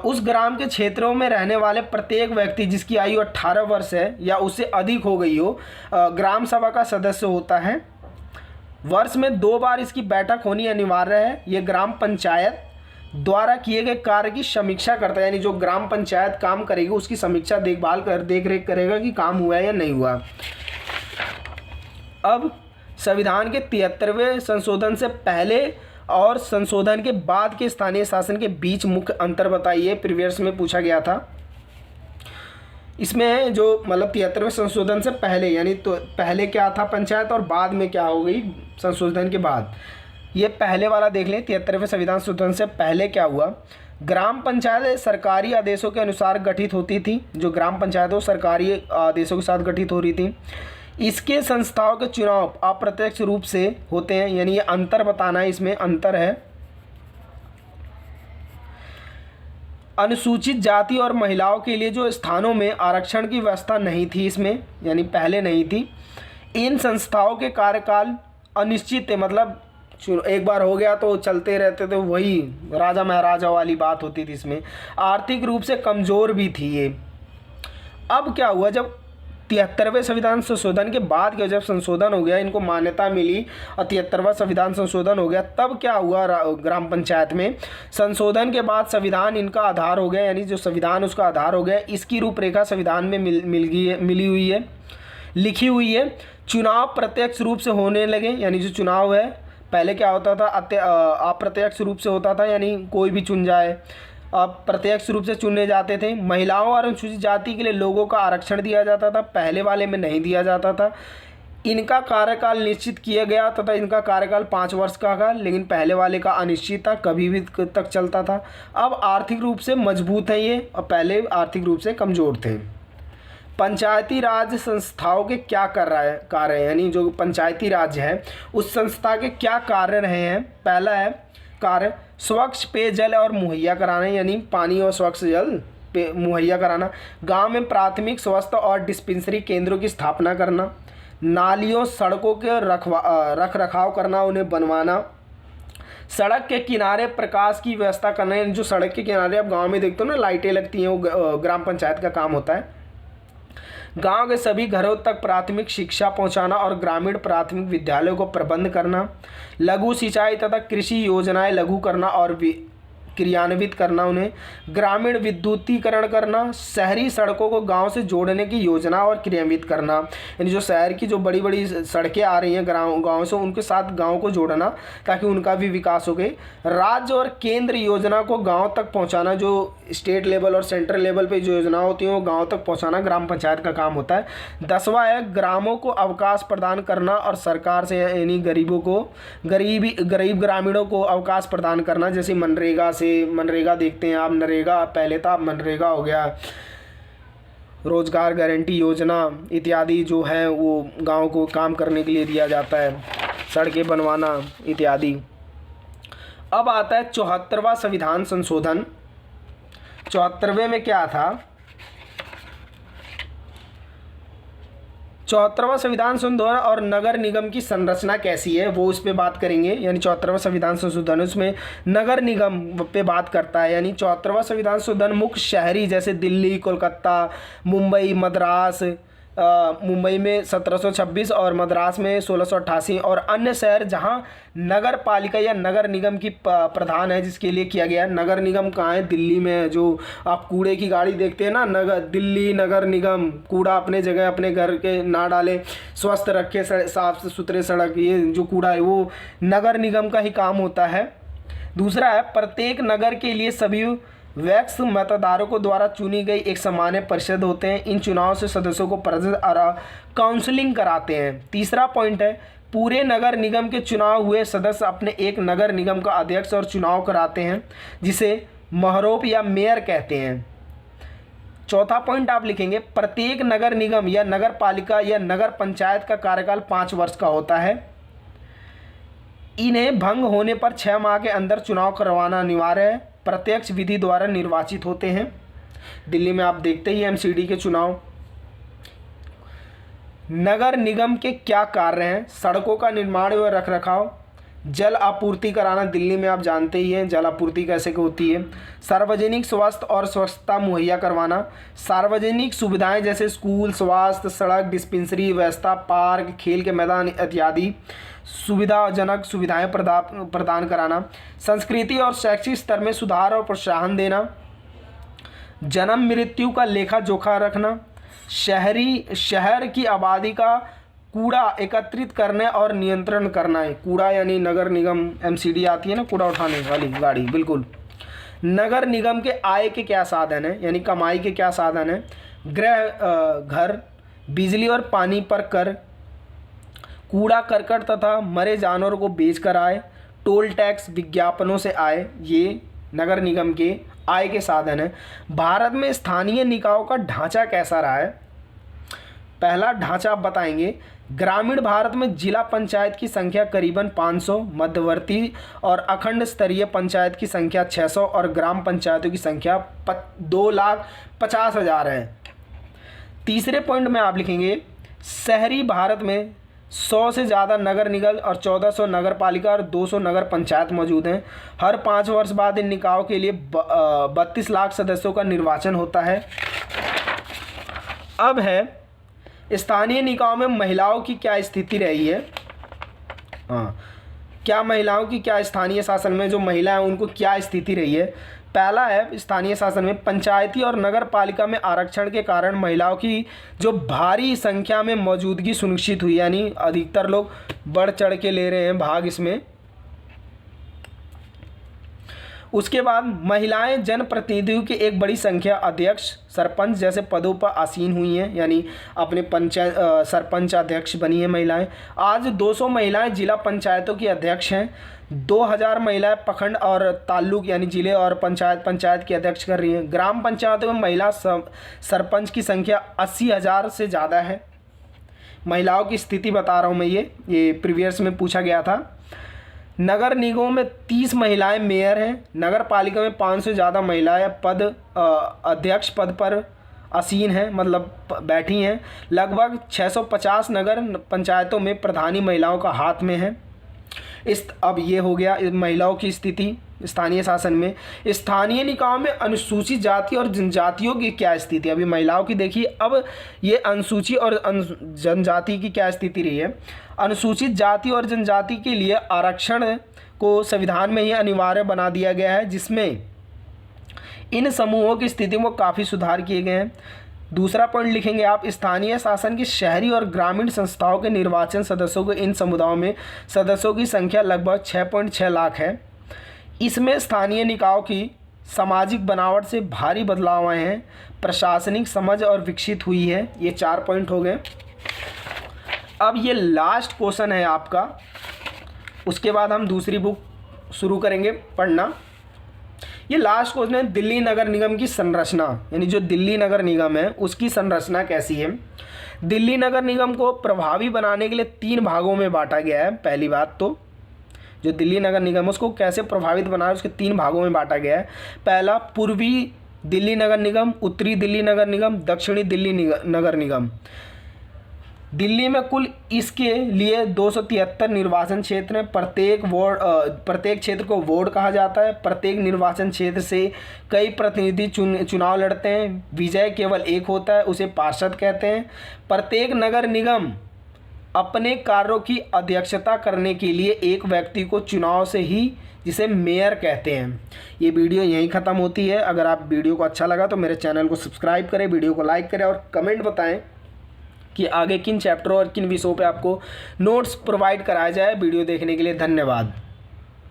उस ग्राम के क्षेत्रों में रहने वाले प्रत्येक व्यक्ति जिसकी आयु 18 वर्ष है या उससे अधिक हो गई हो, ग्राम सभा का सदस्य होता है। वर्ष में 2 बार इसकी बैठक होनी अनिवार्य है। ये ग्राम पंचायत द्वारा किए गए कार्य की समीक्षा करता है। यानी जो ग्राम पंचायत काम करेगी उसकी समीक्षा देख रेख करेगा कि काम हुआ है या नहीं हुआ। अब संविधान के 73वें संशोधन से पहले और संशोधन के बाद के स्थानीय शासन के बीच मुख्य अंतर बताइए, प्रीवियस में पूछा गया था। इसमें जो मतलब 73वें संशोधन से पहले, यानी तो पहले क्या था पंचायत और बाद में क्या हो गई संशोधन के बाद, ये पहले वाला देख लें। 73वें संविधान संशोधन से पहले क्या हुआ, ग्राम पंचायत सरकारी आदेशों के अनुसार गठित होती थी। जो ग्राम पंचायत हो सरकारी आदेशों के साथ गठित हो रही थी। इसके संस्थाओं के चुनाव अप्रत्यक्ष रूप से होते हैं। यानी ये अंतर बताना है, इसमें अंतर है। अनुसूचित जाति और महिलाओं के लिए जो स्थानों में आरक्षण की व्यवस्था नहीं थी इसमें, यानी पहले नहीं थी। इन संस्थाओं के कार्यकाल अनिश्चित है, मतलब एक बार हो गया तो चलते रहते थे, वही राजा महाराजा वाली बात होती थी। इसमें आर्थिक रूप से कमज़ोर भी थी ये। अब क्या हुआ, जब 73वें संविधान संशोधन के बाद के जब संशोधन हो गया, इनको मान्यता मिली और 73वां संविधान संशोधन हो गया, तब क्या हुआ ग्राम पंचायत में संशोधन के बाद संविधान इनका आधार हो गया। यानी जो संविधान उसका आधार हो गया, इसकी रूपरेखा संविधान में मिली हुई है, लिखी हुई है। चुनाव प्रत्यक्ष रूप से होने लगे। यानी जो चुनाव है पहले क्या होता था, अप्रत्यक्ष रूप से होता था, यानी कोई भी चुन जाए। अब प्रत्यक्ष रूप से चुने जाते थे। महिलाओं और अनुसूचित जाति के लिए लोगों का आरक्षण दिया जाता था, पहले वाले में नहीं दिया जाता था। इनका कार्यकाल निश्चित किया गया तथा इनका कार्यकाल 5 वर्ष का था, लेकिन पहले वाले का अनिश्चित था, कभी भी तक चलता था। अब आर्थिक रूप से मजबूत है ये, और पहले आर्थिक रूप से कमज़ोर थे। पंचायती राज संस्थाओं के क्या कार्य हैं, यानी जो पंचायती राज है उस संस्था के क्या कार्य रहे हैं। पहला है कार्य स्वच्छ पेयजल और मुहैया कराना, यानी पानी और स्वच्छ जल मुहैया कराना। गांव में प्राथमिक स्वास्थ्य और डिस्पेंसरी केंद्रों की स्थापना करना। नालियों सड़कों के रख रखाव करना, उन्हें बनवाना। सड़क के किनारे प्रकाश की व्यवस्था करना, यानी जो सड़क के किनारे आप गांव में देखते हो ना लाइटें लगती हैं, वो ग्राम पंचायत का काम होता है। गांव के सभी घरों तक प्राथमिक शिक्षा पहुंचाना और ग्रामीण प्राथमिक विद्यालयों को प्रबंध करना। लघु सिंचाई तथा कृषि योजनाएं लघु करना और क्रियान्वित करना उन्हें। ग्रामीण विद्युतीकरण करना। शहरी सड़कों को गांव से जोड़ने की योजना और क्रियान्वित करना, यानी जो शहर की जो बड़ी बड़ी सड़कें आ रही हैं गांव से, उनके साथ गांव को जोड़ना ताकि उनका भी विकास हो गए। राज्य और केंद्र योजना को गांव तक पहुंचाना, जो स्टेट लेवल और सेंट्रल लेवल पे जो योजना होती हैं वो गांव तक पहुंचाना ग्राम पंचायत का काम होता है। 10वां है ग्रामों को अवकाश प्रदान करना और सरकार से, यानी गरीब ग्रामीणों को अवकाश प्रदान करना, जैसे मनरेगा देखते हैं आप, नरेगा पहले था, अब मनरेगा हो गया। रोजगार गारंटी योजना इत्यादि जो है वो गांव को काम करने के लिए दिया जाता है, सड़कें बनवाना इत्यादि। अब आता है 74वां संविधान संशोधन। 74वें में क्या था? 74वां संविधान संशोधन और नगर निगम की संरचना कैसी है वो उस पर बात करेंगे। यानी 74वां संविधान संशोधन उसमें नगर निगम पे बात करता है। यानी 74वां संविधान संशोधन मुख्य शहरी जैसे दिल्ली, कोलकाता, मुंबई, मद्रास, मुंबई में 1726 और मद्रास में 1688 और अन्य शहर जहां नगर पालिका या नगर निगम की प्रधान है, जिसके लिए किया गया है। नगर निगम कहाँ है? दिल्ली में है। जो आप कूड़े की गाड़ी देखते हैं ना, दिल्ली नगर निगम कूड़ा अपने जगह अपने घर के ना डाले, स्वस्थ रखे, साफ सुथरे सड़क, ये जो कूड़ा है वो नगर निगम का ही काम होता है। दूसरा है प्रत्येक नगर के लिए सभी वैक्स मतदारों को द्वारा चुनी गई एक सामान्य परिषद होते हैं। इन चुनाव से सदस्यों को परिषद काउंसलिंग कराते हैं। तीसरा पॉइंट है पूरे नगर निगम के चुनाव हुए सदस्य अपने एक नगर निगम का अध्यक्ष और चुनाव कराते हैं, जिसे महरोप या मेयर कहते हैं। चौथा पॉइंट आप लिखेंगे प्रत्येक नगर निगम या नगर पालिका या नगर पंचायत का कार्यकाल 5 वर्ष का होता है। इन्हें भंग होने पर 6 माह के अंदर चुनाव करवाना अनिवार्य है। प्रत्यक्ष विधि द्वारा निर्वाचित होते हैं। दिल्ली में आप देखते ही एमसीडी के चुनाव। नगर निगम के क्या कार्य हैं? सड़कों का निर्माण व रखरखाव, जल आपूर्ति कराना, दिल्ली में आप जानते ही हैं जल आपूर्ति कैसे होती है। सार्वजनिक स्वास्थ्य और स्वच्छता मुहैया करवाना, सार्वजनिक सुविधाएं जैसे स्कूल, स्वास्थ्य, सड़क, डिस्पेंसरी व्यवस्था, पार्क, खेल के मैदान इत्यादि सुविधाजनक सुविधाएं प्रदान कराना। संस्कृति और शैक्षिक स्तर में सुधार और प्रोत्साहन देना। जन्म मृत्यु का लेखा जोखा रखना। शहर की आबादी का कूड़ा एकत्रित करने और नियंत्रण करना है। कूड़ा यानी नगर निगम एमसीडी आती है ना, कूड़ा उठाने वाली गाड़ी, बिल्कुल। नगर निगम के आय के क्या साधन हैं, यानी कमाई के क्या साधन हैं? घर, बिजली और पानी पर कर, कूड़ा करकट तथा मरे जानवरों को बेचकर आय, टोल टैक्स, विज्ञापनों से आय, ये नगर निगम के आय के साधन है। भारत में स्थानीय निकायों का ढांचा कैसा रहा है? पहला ढांचा आप बताएंगे। ग्रामीण भारत में जिला पंचायत की संख्या करीबन 500, मध्यवर्ती और अखंड स्तरीय पंचायत की संख्या 600 और ग्राम पंचायतों की संख्या 2,50,000 है। तीसरे पॉइंट में आप लिखेंगे शहरी भारत में 100 से ज़्यादा नगर निगम और 1400 नगर पालिका और 200 नगर पंचायत मौजूद हैं। हर 5 वर्ष बाद इन निकायों के लिए 32 लाख सदस्यों का निर्वाचन होता है। अब है स्थानीय निकायों में महिलाओं की क्या स्थिति रही है। क्या महिलाओं की क्या स्थानीय शासन में जो महिला हैं उनको क्या स्थिति रही है? पहला है स्थानीय शासन में पंचायती और नगर पालिका में आरक्षण के कारण महिलाओं की जो भारी संख्या में मौजूदगी सुनिश्चित हुई, यानी अधिकतर लोग बढ़ चढ़ के ले रहे हैं भाग इसमें। उसके बाद महिलाएं जनप्रतिनिधियों की एक बड़ी संख्या अध्यक्ष सरपंच जैसे पदों पर आसीन हुई हैं, यानी अपने पंचायत सरपंच अध्यक्ष बनी हैं महिलाएं। आज 200 महिलाएं जिला पंचायतों की अध्यक्ष हैं। 2000 महिलाएं प्रखंड और ताल्लुक यानी जिले और पंचायत की अध्यक्ष कर रही हैं। ग्राम पंचायतों में महिला सरपंच की संख्या 80,000 से ज़्यादा है। महिलाओं की स्थिति बता रहा हूँ मैं, ये प्रीवियस में पूछा गया था। नगर निगमों में 30 महिलाएं मेयर हैं। नगर पालिका में 500 से ज़्यादा महिलाएं अध्यक्ष पद पर आसीन हैं, मतलब बैठी हैं। लगभग 650 नगर पंचायतों में प्रधानी महिलाओं का हाथ में है। अब ये हो गया महिलाओं की स्थिति स्थानीय शासन में। स्थानीय निकायों में अनुसूचित जाति और जनजातियों की क्या स्थिति, अभी महिलाओं की देखिए। अब ये अनुसूचित और जनजाति की क्या स्थिति रही है। अनुसूचित जाति और जनजाति के लिए आरक्षण को संविधान में ही अनिवार्य बना दिया गया है, जिसमें इन समूहों की स्थिति में काफ़ी सुधार किए गए हैं। दूसरा पॉइंट लिखेंगे आप, स्थानीय शासन की शहरी और ग्रामीण संस्थाओं के निर्वाचन सदस्यों को इन समुदायों में सदस्यों की संख्या लगभग 6.6 लाख है। इसमें स्थानीय निकायों की सामाजिक बनावट से भारी बदलाव आए हैं। प्रशासनिक समझ और विकसित हुई है। ये 4 पॉइंट हो गए। अब ये लास्ट क्वेश्चन है आपका, उसके बाद हम दूसरी बुक शुरू करेंगे पढ़ना। ये लास्ट क्वेश्चन है, दिल्ली नगर निगम की संरचना, यानी जो दिल्ली नगर निगम है उसकी संरचना कैसी है। दिल्ली नगर निगम को प्रभावी बनाने के लिए 3 भागों में बांटा गया है। पहली बात तो जो दिल्ली नगर निगम है उसको कैसे प्रभावित बनाना है उसके 3 भागों में बांटा गया है। पहला पूर्वी दिल्ली नगर निगम, उत्तरी दिल्ली नगर निगम, दक्षिणी दिल्ली नगर निगम। दिल्ली में कुल इसके लिए 273 निर्वाचन क्षेत्र हैं। प्रत्येक क्षेत्र को वार्ड कहा जाता है। प्रत्येक निर्वाचन क्षेत्र से कई प्रतिनिधि चुनाव लड़ते हैं। विजय केवल एक होता है, उसे पार्षद कहते हैं। प्रत्येक नगर निगम अपने कार्यों की अध्यक्षता करने के लिए एक व्यक्ति को चुनाव से ही, जिसे मेयर कहते हैं। ये वीडियो यहीं ख़त्म होती है। अगर आप वीडियो को अच्छा लगा तो मेरे चैनल को सब्सक्राइब करें, वीडियो को लाइक करें और कमेंट बताएं कि आगे किन चैप्टरों और किन विषयों पे आपको नोट्स प्रोवाइड कराया जाए। वीडियो देखने के लिए धन्यवाद।